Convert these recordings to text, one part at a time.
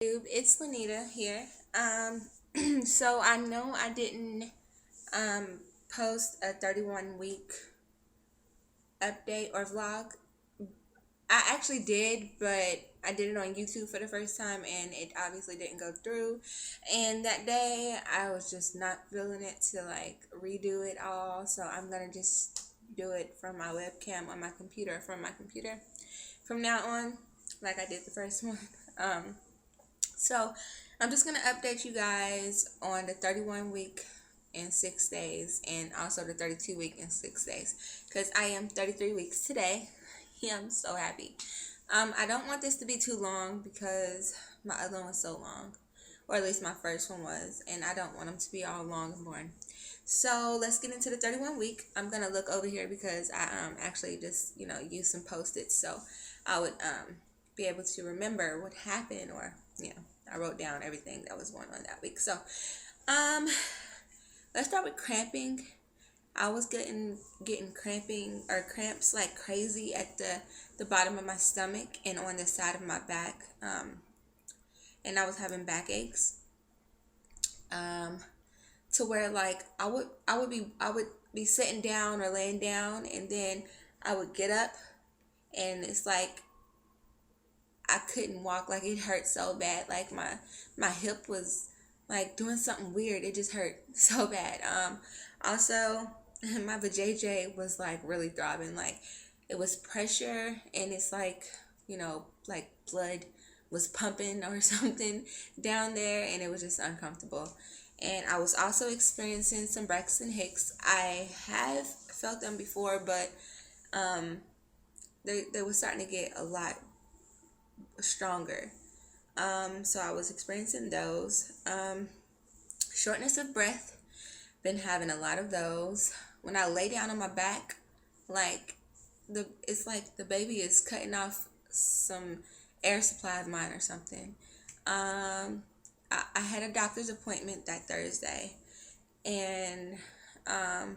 It's Lanita here. So I know I didn't um post a 31-week update or vlog. I actually did, but I did it on YouTube for the first time and it obviously didn't go through. And that day I was just not feeling it to like redo it all. So I'm gonna just do it from my webcam on my computer from my computer from now on, like I did the first one. Um So I'm just gonna update you guys on the 31 week and 6 days, and also the 32 week and 6 days, because I am 33 weeks today. Yeah, I'm so happy. I don't want this to be too long because my other one was so long, or at least my first one was, and I don't want them to be all long and boring. So let's get into the 31 week. I'm gonna look over here because I actually just use some post-its, so I would be able to remember what happened, or I wrote down everything that was going on that week. So um let's start with cramping. I was getting cramping or cramps like crazy at the bottom of my stomach and on the side of my back. And I was having backaches. Um to where like I would be sitting down or laying down, and then I would get up, and it's like I couldn't walk. Like it hurt so bad. Like my hip was like doing something weird. It just hurt so bad. Also my vajayjay was like really throbbing. Like it was pressure, and it's like like blood was pumping or something down there, and it was just uncomfortable. And I was also experiencing some Braxton Hicks. I have felt them before, but um, they were starting to get a lot stronger. So I was experiencing those. Shortness of breath, been having a lot of those. When I lay down on my back, like it's like the baby is cutting off some air supply of mine or something. I had a doctor's appointment that Thursday, and um,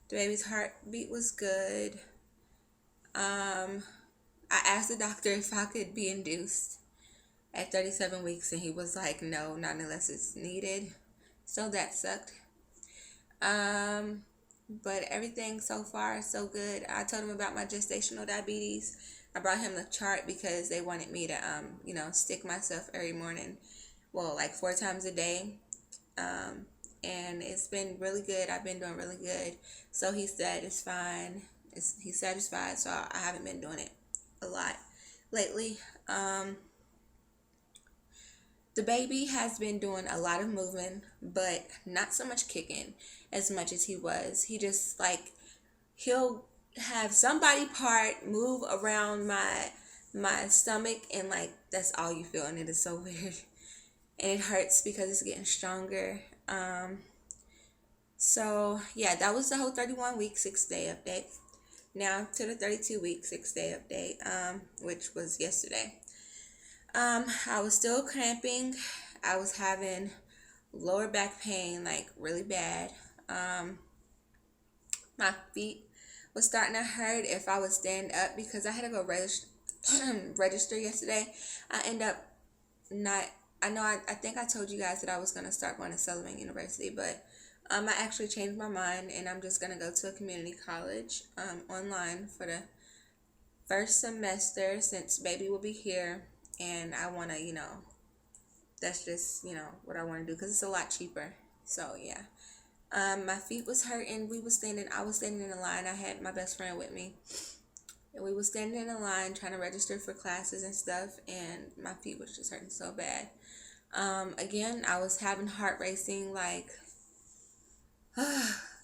the baby's heartbeat was good. I asked the doctor if I could be induced at 37 weeks, and he was like, no, not unless it's needed. So that sucked. Um, but everything so far so good. I told him about my gestational diabetes. I brought him the chart because they wanted me to stick myself every morning. Well, like 4 times a day. Um, and it's been really good. I've been doing really good. So he said it's fine. He's satisfied. So I haven't been doing it a lot lately. The baby has been doing a lot of movement, but not so much kicking as much as he was. He just like he'll have somebody part move around my stomach, and like that's all you feel, and it is so weird. And it hurts because it's getting stronger. So yeah, that was the whole 31 week 6 day update. Now to the 32 week 6 day update, which was yesterday. I was still cramping. I was having lower back pain, like really bad. Um, my feet was starting to hurt if I would stand up because I had to go register yesterday. I end up not. I know. I think I told you guys that I was gonna start going to Sullivan University, but I actually changed my mind, and I'm just gonna go to a community college online for the first semester since baby will be here, and I wanna that's just what I want to do because it's a lot cheaper. So yeah, my feet was hurting. I was standing in a line. I had my best friend with me, and we was standing in a line trying to register for classes and stuff, and my feet was just hurting so bad. Again, I was having heart racing, like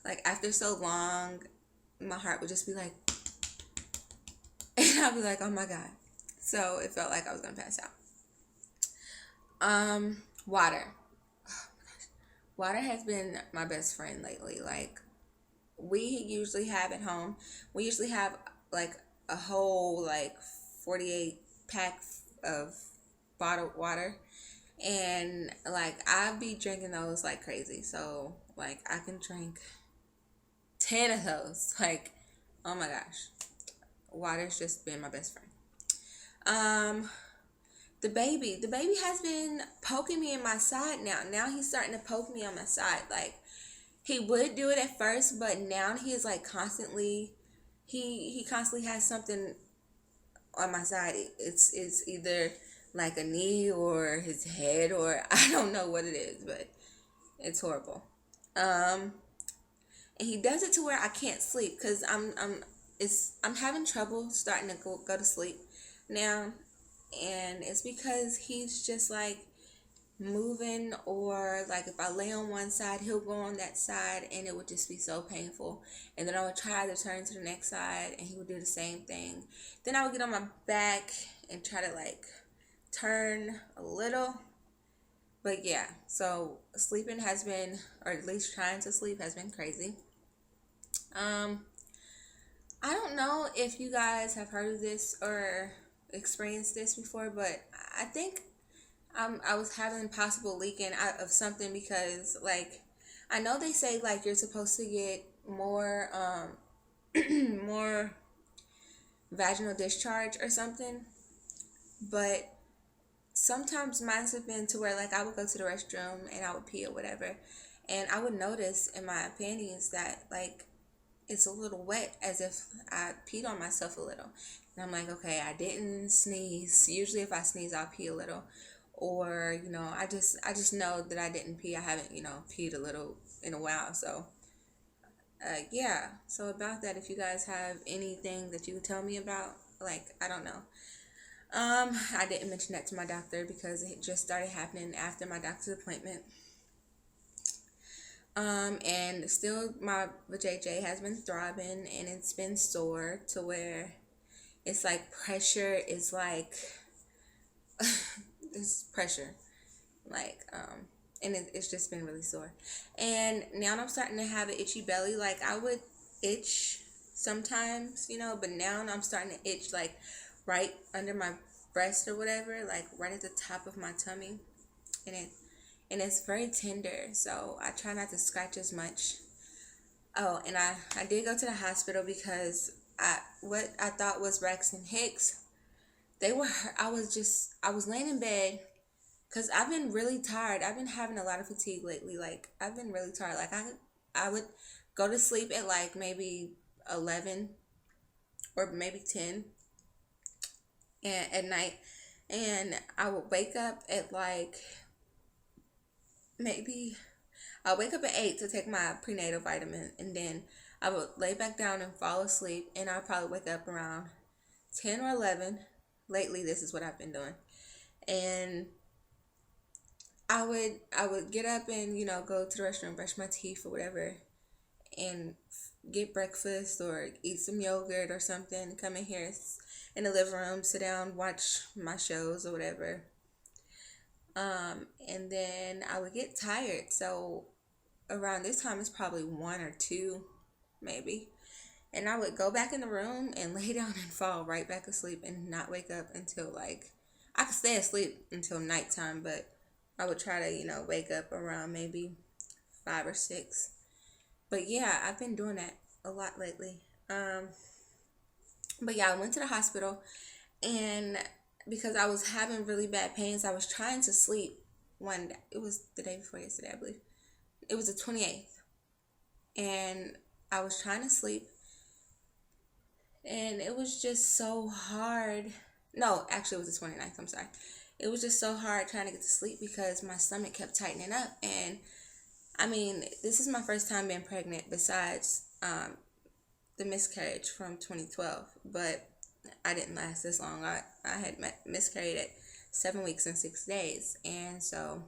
like after so long, my heart would just be like, and I'd be like, oh my god. So it felt like I was gonna pass out. Water. Water has been my best friend lately. Like we usually have at home, we usually have like a whole like 48 pack of bottled water, and like I be drinking those like crazy. So like I can drink 10 of those. Like oh my gosh, water's just been my best friend. Um, The baby has been poking me in my side now. Now he's starting to poke me on my side. Like, he would do it at first, but now he is like constantly, he constantly has something on my side. It's either like a knee or his head, or I don't know what it is, but it's horrible. Um, and he does it to where I can't sleep because I'm having trouble starting to go to sleep now, and it's because he's just like moving, or like if I lay on one side he'll go on that side and it would just be so painful, and then I would try to turn to the next side and he would do the same thing. Then I would get on my back and try to like turn a little. But yeah, so sleeping has been, or at least trying to sleep has been crazy. um I don't know if you guys have heard of this or experienced this before, but I think I was having possible leaking out of something because, like, I know they say like you're supposed to get more more vaginal discharge or something, but sometimes mine's have been to where like I would go to the restroom and I would pee or whatever, and I would notice in my panties that like it's a little wet, as if I peed on myself a little. And I'm like, okay, I didn't sneeze. Usually if I sneeze, I'll pee a little. Or, I just know that I didn't pee. I haven't, peed a little in a while. So, yeah. So about that, if you guys have anything that you could tell me about, like, I don't know. I didn't mention that to my doctor because it just started happening after my doctor's appointment. And still my vajayjay has been throbbing and it's been sore to where it's like pressure is like this pressure, like, and it's just been really sore. And now I'm starting to have an itchy belly. Like, I would itch sometimes, but now I'm starting to itch like right under my breast or whatever, like right at the top of my tummy, and it's very tender, so I try not to scratch as much. Oh, and I did go to the hospital because what I thought was Braxton Hicks. I was laying in bed because I've been really tired. I've been having a lot of fatigue lately. Like, I've been really tired. Like, I would go to sleep at like maybe 11 or maybe 10 and at night, and I would wake up at like maybe I'll wake up at 8 to take my prenatal vitamin, and then I would lay back down and fall asleep, and I'll probably wake up around 10 or 11. Lately, this is what I've been doing. And I would get up and, go to the restroom, brush my teeth or whatever, and get breakfast or eat some yogurt or something, come in here in the living room, sit down, watch my shows or whatever. And then I would get tired. So around this time, it's probably 1 or 2, maybe. And I would go back in the room and lay down and fall right back asleep and not wake up until like, I could stay asleep until nighttime, but I would try to, wake up around maybe 5 or 6. But yeah, I've been doing that a lot lately. But yeah, I went to the hospital, and because I was having really bad pains, I was trying to sleep one day. It was the day before yesterday, I believe. It was the 28th. And I was trying to sleep, and it was just so hard. No, actually, it was the 29th. I'm sorry. It was just so hard trying to get to sleep because my stomach kept tightening up. And I mean, this is my first time being pregnant besides the miscarriage from 2012. But I didn't last this long. I had miscarried at 7 weeks and 6 days. And so,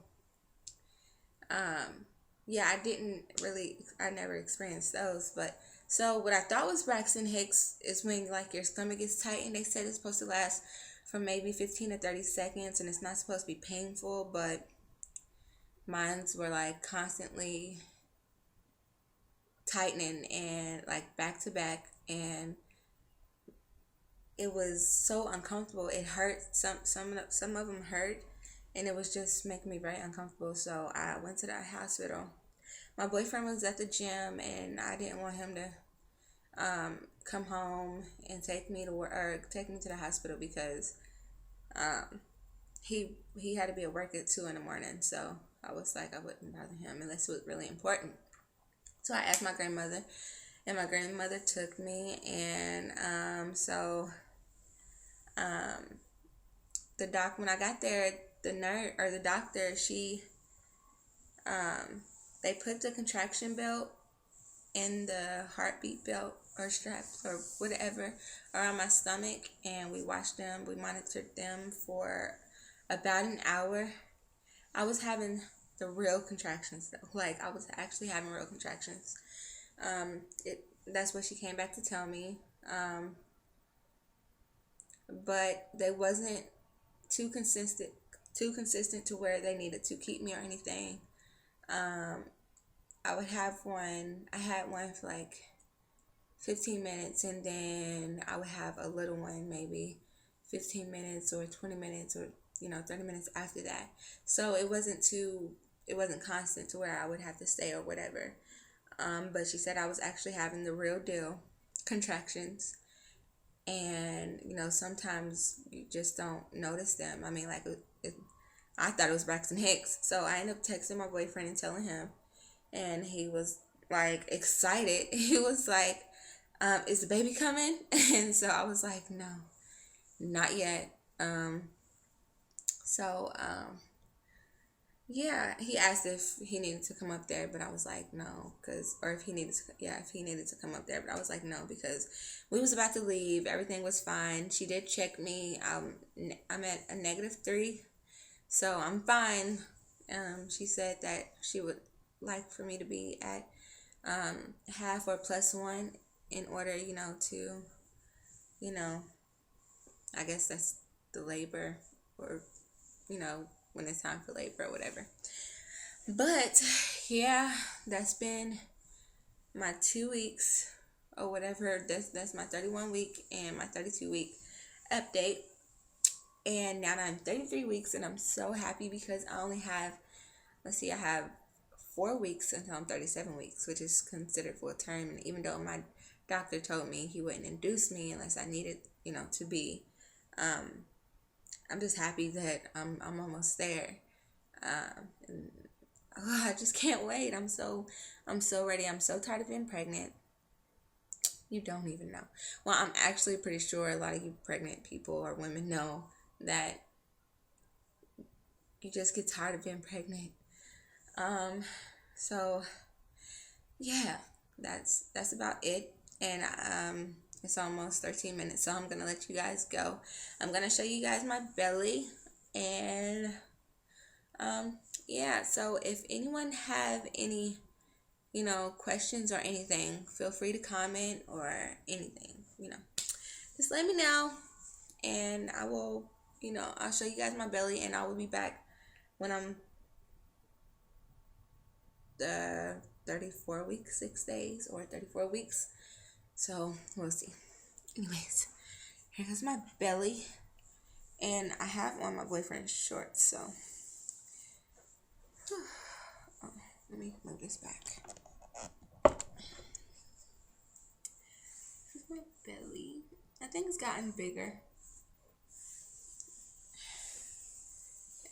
yeah, I never experienced those. But so what I thought was Braxton Hicks is when like your stomach is tight, and they said it's supposed to last for maybe 15 to 30 seconds, and it's not supposed to be painful, but mine's were like constantly tightening and like back to back, and it was so uncomfortable. It hurt. Some of them hurt, and it was just making me very uncomfortable. So I went to the hospital. My boyfriend was at the gym, and I didn't want him to come home and take me to work or take me to the hospital because he had to be at work at 2 in the morning, so I was like, I wouldn't bother him unless it was really important. So I asked my grandmother, and my grandmother took me, and when I got there, the nurse or the doctor, they put the contraction belt in the heartbeat belt or straps or whatever around my stomach, and we watched them. We monitored them for about an hour. I was having the real contractions though. Like, I was actually having real contractions. That's what she came back to tell me. But they wasn't too consistent to where they needed to keep me or anything. I would have one. I had one for like 15 minutes, and then I would have a little one, maybe 15 minutes or 20 minutes or 30 minutes after that. So it wasn't constant to where I would have to stay or whatever. But she said I was actually having the real deal contractions, and sometimes you just don't notice them. I mean, like I thought it was Braxton Hicks, so I ended up texting my boyfriend and telling him, and he was like excited. He was like, "Is the baby coming?" And so I was like, "No, not yet." So yeah, he asked if he needed to come up there, but I was like, no, if he needed to come up there, but I was like, no, because we was about to leave. Everything was fine. She did check me. I'm at a -3, so I'm fine. She said that she would like for me to be at half or +1 in order, to, I guess that's the labor, or, when it's time for labor or whatever. But yeah, that's been my 2 weeks or whatever. That's my 31 week and my 32 week update. And now I'm 33 weeks, and I'm so happy because I only have, I have 4 weeks until I'm 37 weeks, which is considered full term. And even though my doctor told me he wouldn't induce me unless I needed, to be, I'm just happy that I'm almost there. And I just can't wait. I'm so ready. I'm so tired of being pregnant. You don't even know. Well, I'm actually pretty sure a lot of you pregnant people or women know that you just get tired of being pregnant. So yeah, that's about it. And it's almost 13 minutes, so I'm gonna let you guys go. I'm gonna show you guys my belly, and yeah. So if anyone have any questions or anything, feel free to comment or anything. Just let me know, and I will. I'll show you guys my belly, and I will be back when I'm the 34 weeks, 6 days, or 34 weeks. So we'll see. Anyways, here's my belly, and I have on my boyfriend's shorts. So let me move this back. This is my belly. I think it's gotten bigger.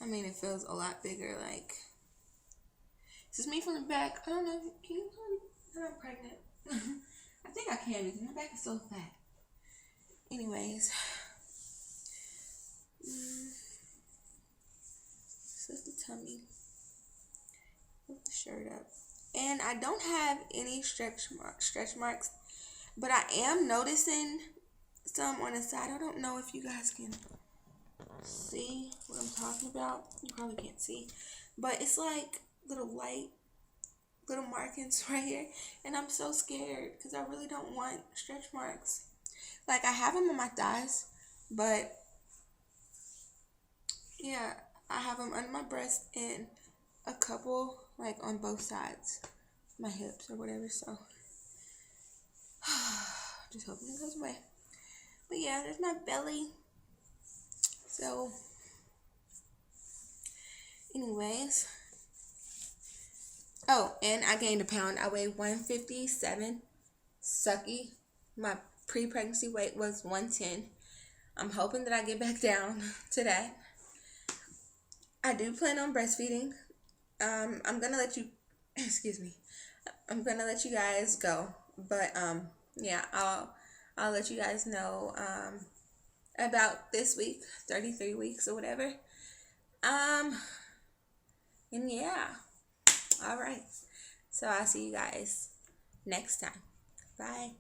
I mean, it feels a lot bigger. Like, this is me from the back. I don't know. Can you tell me that I'm pregnant? I think I can because my back is so fat. Anyways, this is the tummy. Put the shirt up, and I don't have any stretch marks, but I am noticing some on the side. I don't know if you guys can see what I'm talking about. You probably can't see, but it's like little markings right here, and I'm so scared because I really don't want stretch marks. Like, I have them on my thighs, but yeah, I have them under my breast and a couple like on both sides, my hips or whatever. So just hoping it goes away. But yeah, there's my belly. So anyways, oh, and I gained a pound. I weighed 157. Sucky. My pre-pregnancy weight was 110. I'm hoping that I get back down to that. I do plan on breastfeeding. I'm gonna let you, excuse me, I'm gonna let you guys go, but yeah, I'll let you guys know about this week, 33 weeks or whatever. Um, and yeah, all right. So I'll see you guys next time. Bye.